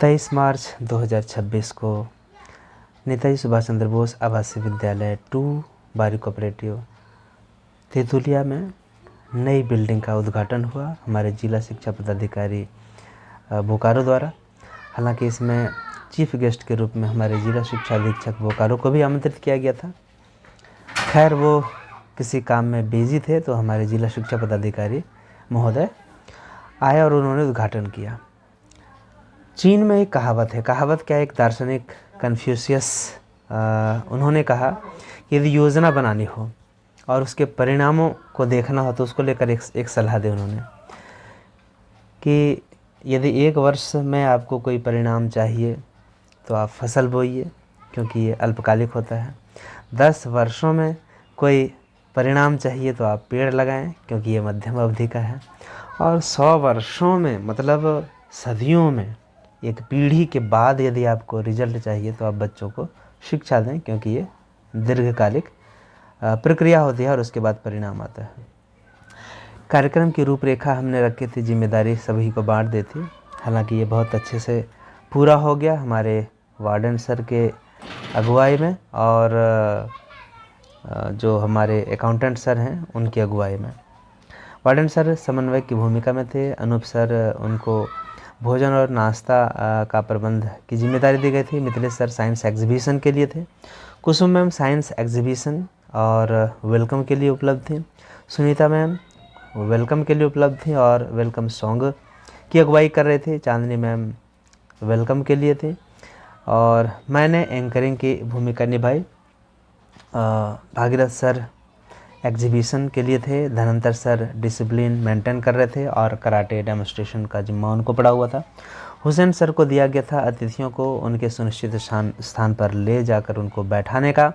23 मार्च 2026 को नेताजी सुभाष चंद्र बोस आवासीय विद्यालय 2 बारी कोऑपरेटिव तेतुलिया में नई बिल्डिंग का उद्घाटन हुआ हमारे जिला शिक्षा पदाधिकारी बोकारो द्वारा। हालांकि इसमें चीफ गेस्ट के रूप में हमारे जिला शिक्षा अधीक्षक बोकारो को भी आमंत्रित किया गया था। खैर वो किसी काम में बिजी थे तो हमारे जिला शिक्षा पदाधिकारी महोदय आए और उन्होंने उद्घाटन किया। चीन में एक कहावत है, कहावत क्या है, एक दार्शनिक कन्फ्यूशियस उन्होंने कहा कि यदि योजना बनानी हो और उसके परिणामों को देखना हो तो उसको लेकर एक सलाह दी उन्होंने कि यदि 1 वर्ष में आपको कोई परिणाम चाहिए तो आप फसल बोइए क्योंकि ये अल्पकालिक होता है। 10 वर्षों में कोई परिणाम चाहिए तो आप पेड़ लगाएं क्योंकि ये मध्यम अवधि का है। और 100 वर्षों में मतलब सदियों में एक पीढ़ी के बाद यदि आपको रिजल्ट चाहिए तो आप बच्चों को शिक्षा दें क्योंकि ये दीर्घकालिक प्रक्रिया होती है और उसके बाद परिणाम आता है। कार्यक्रम की रूपरेखा हमने रखी थी, जिम्मेदारी सभी को बांट दी थी। हालांकि ये बहुत अच्छे से पूरा हो गया हमारे वार्डन सर के अगुवाई में और जो हमारे अकाउंटेंट सर हैं उनकी अगुवाई में। वार्डन सर समन्वयक की भूमिका में थे, अनूप सर उनको भोजन और नाश्ता का प्रबंध की जिम्मेदारी दी गई थी। मिथिलेश सर साइंस एग्जीबिशन के लिए थे। कुसुम मैम साइंस एग्जीबिशन और वेलकम के लिए उपलब्ध थी। सुनीता मैम वेलकम के लिए उपलब्ध थी और वेलकम सॉन्ग की अगुवाई कर रहे थे। चांदनी मैम वेलकम के लिए थे और मैंने एंकरिंग की भूमिका निभाई। भागीरथ सर एग्जीबिशन के लिए थे, धनंतर सर डिसिप्लिन मेंटेन कर रहे थे और कराटे डेमोन्स्ट्रेशन का जिम्मा उनको पड़ा हुआ था। हुसैन सर को दिया गया था अतिथियों को उनके सुनिश्चित स्थान पर ले जाकर उनको बैठाने का।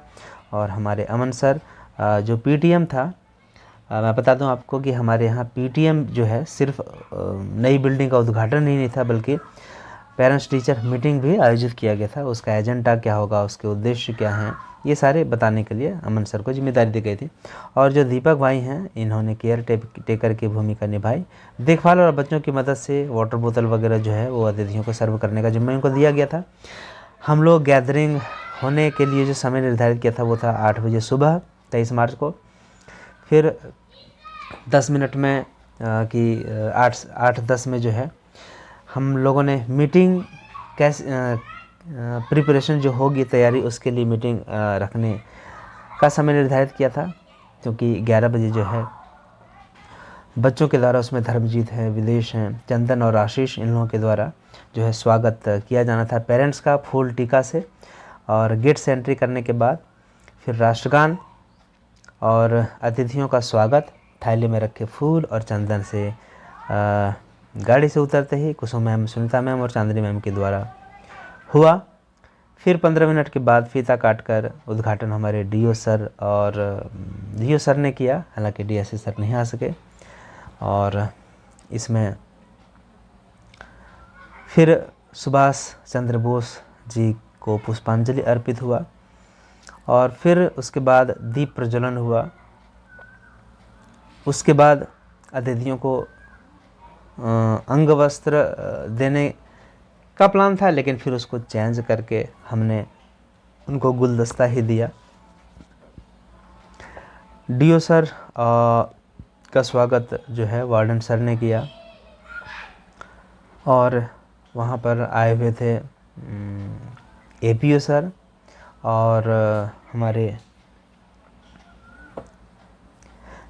और हमारे अमन सर जो पीटीएम था, मैं बता दूं आपको कि हमारे यहाँ पीटीएम जो है सिर्फ नई बिल्डिंग का उद्घाटन ही नहीं था बल्कि पेरेंट्स टीचर मीटिंग भी आयोजित किया गया था। उसका एजेंडा क्या होगा, उसके उद्देश्य क्या हैं, ये सारे बताने के लिए अमन सर को जिम्मेदारी दी गई थी। और जो दीपक भाई हैं इन्होंने केयर टेकर की भूमिका निभाई। देखभाल और बच्चों की मदद से वाटर बोतल वगैरह जो है वो अतिथियों को सर्व करने का जिम्मा इनको दिया गया था। हम लोग गैदरिंग होने के लिए जो समय निर्धारित किया था वो था 8 बजे सुबह 23 मार्च को। फिर 10 मिनट में कि 8-10 में जो है हम लोगों ने मीटिंग कैसे प्रिपरेशन जो होगी तैयारी उसके लिए मीटिंग रखने का समय निर्धारित किया था क्योंकि 11 बजे जो है बच्चों के द्वारा उसमें धर्मजीत है, विदेश हैं, चंदन और आशीष इन लोगों के द्वारा जो है स्वागत किया जाना था पेरेंट्स का फूल टीका से। और गेट से एंट्री करने के बाद फिर राष्ट्रगान और अतिथियों का स्वागत थैली में रखे फूल और चंदन से गाड़ी से उतरते ही कुसुम मैम, सुनीता मैम और चांदनी मैम के द्वारा हुआ। फिर 15 मिनट के बाद फीता काटकर उद्घाटन हमारे डीओ सर ने किया। हालांकि डीएससी सर नहीं आ सके और इसमें फिर सुभाष चंद्र बोस जी को पुष्पांजलि अर्पित हुआ और फिर उसके बाद दीप प्रज्वलन हुआ। उसके बाद अतिथियों को अंग वस्त्र देने का प्लान था लेकिन फिर उसको चेंज करके हमने उनको गुलदस्ता ही दिया। डीओ सर का स्वागत जो है वार्डन सर ने किया और वहाँ पर आए हुए थे एपीओ सर और हमारे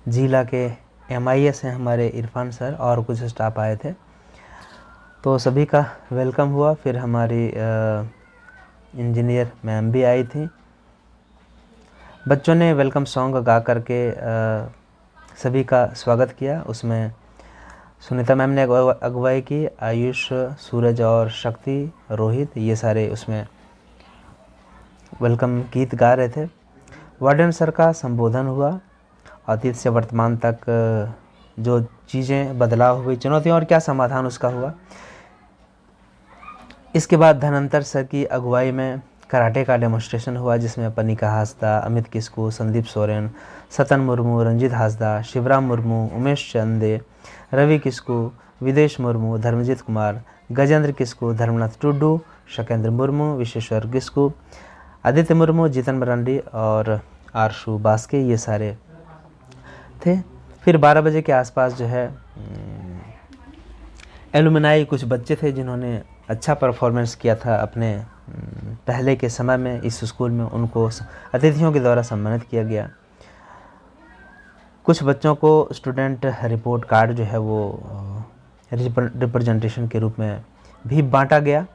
जिला के एमआईएस हैं हमारे इरफान सर और कुछ स्टाफ आए थे तो सभी का वेलकम हुआ। फिर हमारी इंजीनियर मैम भी आई थी। बच्चों ने वेलकम सॉन्ग गा करके सभी का स्वागत किया। उसमें सुनीता मैम ने अगुवाई की, आयुष, सूरज और शक्ति, रोहित ये सारे उसमें वेलकम गीत गा रहे थे। वार्डन सर का संबोधन हुआ, अतीत से वर्तमान तक जो चीज़ें बदलाव हुई, चुनौतियाँ और क्या समाधान उसका हुआ। इसके बाद धनंतर सर की अगुवाई में कराटे का डेमोन्स्ट्रेशन हुआ जिसमें पनिका हासदा, अमित किस्कू, संदीप सोरेन, सतन मुर्मू, रंजित हासदा, शिवराम मुर्मू, उमेश चंदे, रवि किस्कू, विदेश मुर्मू, धर्मजीत कुमार, गजेंद्र किस्कू, धर्मनाथ टुडू, शकेंद्र मुर्मू, विश्वेश्वर किस्कू, आदित्य मुर्मू, जीतन मरांडी और आरशु बास्के, ये सारे थे। फिर 12 बजे के आसपास जो है एलुमनाई कुछ बच्चे थे जिन्होंने अच्छा परफॉर्मेंस किया था अपने पहले के समय में इस स्कूल में, उनको अतिथियों के द्वारा सम्मानित किया गया। कुछ बच्चों को स्टूडेंट रिपोर्ट कार्ड जो है वो रिप्रेजेंटेशन के रूप में भी बांटा गया।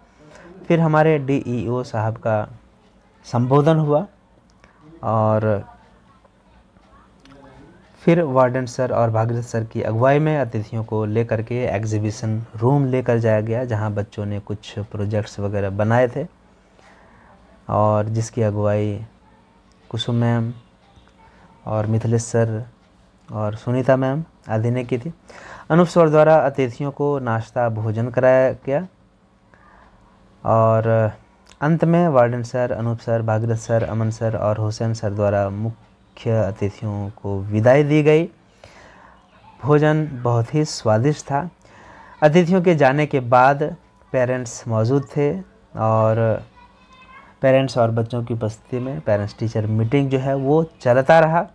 फिर हमारे DEO साहब का संबोधन हुआ और फिर वार्डन सर और भागीरथ सर की अगुवाई में अतिथियों को लेकर के एग्जीबिशन रूम लेकर जाया गया, जहां बच्चों ने कुछ प्रोजेक्ट्स वगैरह बनाए थे और जिसकी अगुवाई कुसुम मैम और मिथिलेश सर और सुनीता मैम आदि ने की थी। अनूप सर द्वारा अतिथियों को नाश्ता भोजन कराया गया और अंत में warden sir, Anoop sir, Bhagirath sir, Aman sir और हुसैन सर द्वारा मुख्य अतिथियों को विदाई दी गई। भोजन बहुत ही स्वादिष्ट था। अतिथियों के जाने के बाद पेरेंट्स मौजूद थे और पेरेंट्स और बच्चों की उपस्थिति में पेरेंट्स टीचर मीटिंग जो है वो चलता रहा।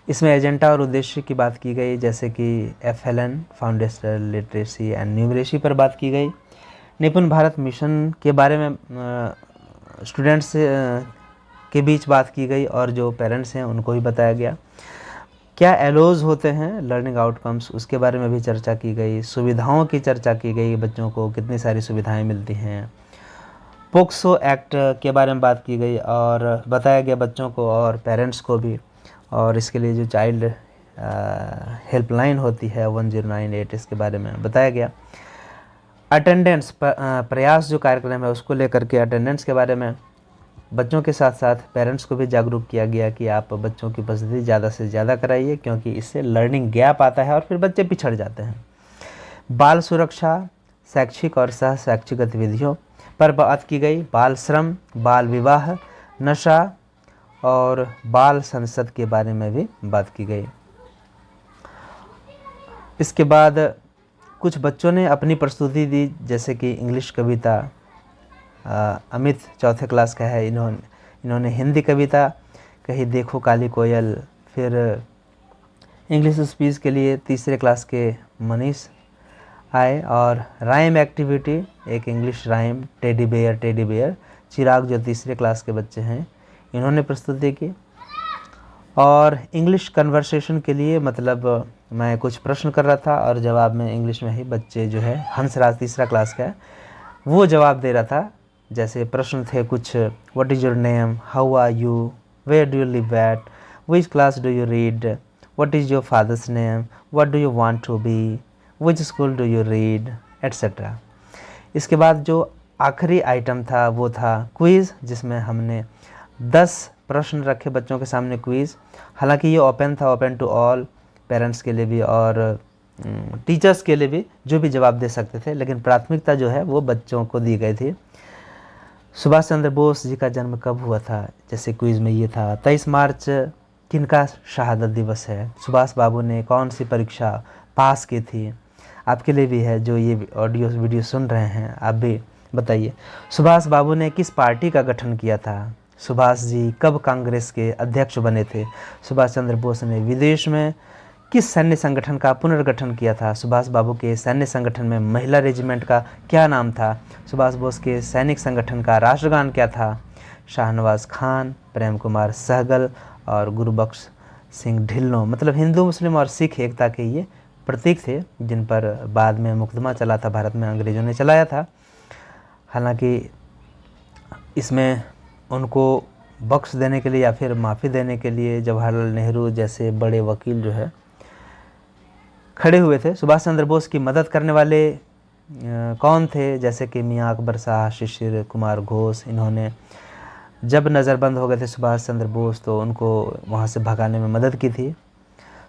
इसमें एजेंडा और उद्देश्य की बात की गई, जैसे कि FLN foundational literacy and numeracy पर बात की गई। निपुण भारत मिशन के बारे में स्टूडेंट्स के बीच बात की गई और जो पेरेंट्स हैं उनको भी बताया गया। क्या एलोज होते हैं लर्निंग आउटकम्स, उसके बारे में भी चर्चा की गई। सुविधाओं की चर्चा की गई, बच्चों को कितनी सारी सुविधाएं मिलती हैं। पोक्सो एक्ट के बारे में बात की गई और बताया गया बच्चों को और पेरेंट्स को भी, और इसके लिए जो चाइल्ड हेल्पलाइन होती है 1098, इसके बारे में बताया गया। अटेंडेंस प्रयास जो कार्यक्रम है उसको लेकर के अटेंडेंस के बारे में बच्चों के साथ साथ पेरेंट्स को भी जागरूक किया गया कि आप बच्चों की उपस्थिति ज़्यादा से ज़्यादा कराइए, क्योंकि इससे लर्निंग गैप आता है और फिर बच्चे पिछड़ जाते हैं। बाल सुरक्षा, शैक्षिक और सह शैक्षिक गतिविधियों पर बात की गई। बाल श्रम, बाल विवाह, नशा और बाल संसद के बारे में भी बात की गई। इसके बाद कुछ बच्चों ने अपनी प्रस्तुति दी, जैसे कि इंग्लिश कविता, अमित 4th क्लास का है, इन्होंने हिंदी कविता कही, देखो काली कोयल। फिर इंग्लिश स्पीच के लिए 3रे क्लास के मनीष आए और राइम एक्टिविटी, एक इंग्लिश राइम टेडी बेयर। चिराग जो 3रे क्लास के बच्चे हैं इन्होंने प्रस्तुति की। और इंग्लिश कन्वर्सेशन के लिए, मतलब मैं कुछ प्रश्न कर रहा था और जवाब में इंग्लिश में ही बच्चे जो है, हंसराज 3रा क्लास का है, वो जवाब दे रहा था। जैसे प्रश्न थे कुछ, what is your name, how are you, where do you live at, which class do you read, what is your father's name, what do you want to be, which school do you read, etcetera. इसके बाद जो आखिरी item था वो था quiz, जिसमें हमने 10 प्रश्न रखे बच्चों के सामने क्विज़। हालांकि ये ओपन था, ओपन टू ऑल, पेरेंट्स के लिए भी और टीचर्स के लिए भी, जो भी जवाब दे सकते थे, लेकिन प्राथमिकता जो है वो बच्चों को दी गई थी। सुभाष चंद्र बोस जी का जन्म कब हुआ था, जैसे क्विज़ में ये था। 23 मार्च किनका शहादत दिवस है। सुभाष बाबू ने कौन सी परीक्षा पास की थी। आपके लिए भी है, जो ये ऑडियो वीडियो सुन रहे हैं, आप भी बताइए। सुभाष बाबू ने किस पार्टी का गठन किया था। सुभाष जी कब कांग्रेस के अध्यक्ष बने थे। सुभाष चंद्र बोस ने विदेश में किस सैन्य संगठन का पुनर्गठन किया था। सुभाष बाबू के सैन्य संगठन में महिला रेजिमेंट का क्या नाम था। सुभाष बोस के सैनिक संगठन का राष्ट्रगान क्या था। शाहनवाज खान, प्रेम कुमार सहगल और गुरुबख्श सिंह ढिल्लों, मतलब हिंदू मुस्लिम और सिख एकता के ये प्रतीक थे, जिन पर बाद में मुकदमा चला था, भारत में अंग्रेज़ों ने चलाया था। हालांकि इसमें उनको बख्श देने के लिए या फिर माफ़ी देने के लिए जवाहरलाल नेहरू जैसे बड़े वकील जो है खड़े हुए थे। सुभाष चंद्र बोस की मदद करने वाले कौन थे, जैसे कि मियाँ अकबर शाह, शिशिर कुमार घोष। इन्होंने जब नज़रबंद हो गए थे सुभाष चंद्र बोस, तो उनको वहाँ से भगाने में मदद की थी।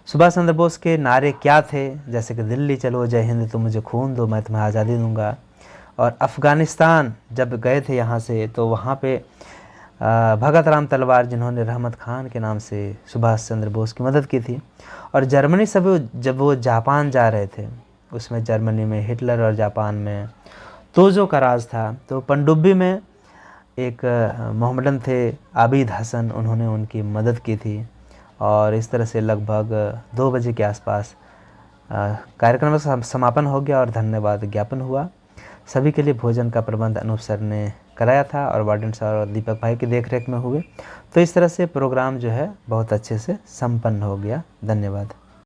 सुभाष चंद्र बोस के नारे क्या थे, जैसे कि दिल्ली चलो, जय हिंद, तुम मुझे खून दो, मैं तुम्हें आज़ादी दूंगा। और अफ़गानिस्तान जब गए थे यहाँ से, तो वहाँ पे भगत राम तलवार, जिन्होंने रहमत खान के नाम से सुभाष चंद्र बोस की मदद की थी। और जर्मनी से जब वो जापान जा रहे थे, उसमें जर्मनी में हिटलर और जापान में तोजो का राज था। तो पनडुब्बी में एक मोहम्मडन थे आबिद हसन, उन्होंने उनकी मदद की थी और इस तरह से लगभग 2 बजे के आसपास कार्यक्रम का समापन हो गया और धन्यवाद ज्ञापन हुआ। सभी के लिए भोजन का प्रबंध अनूप सर ने कराया था और वार्डन सर और दीपक भाई की देखरेख में हुए। तो इस तरह से प्रोग्राम जो है बहुत अच्छे से संपन्न हो गया। धन्यवाद।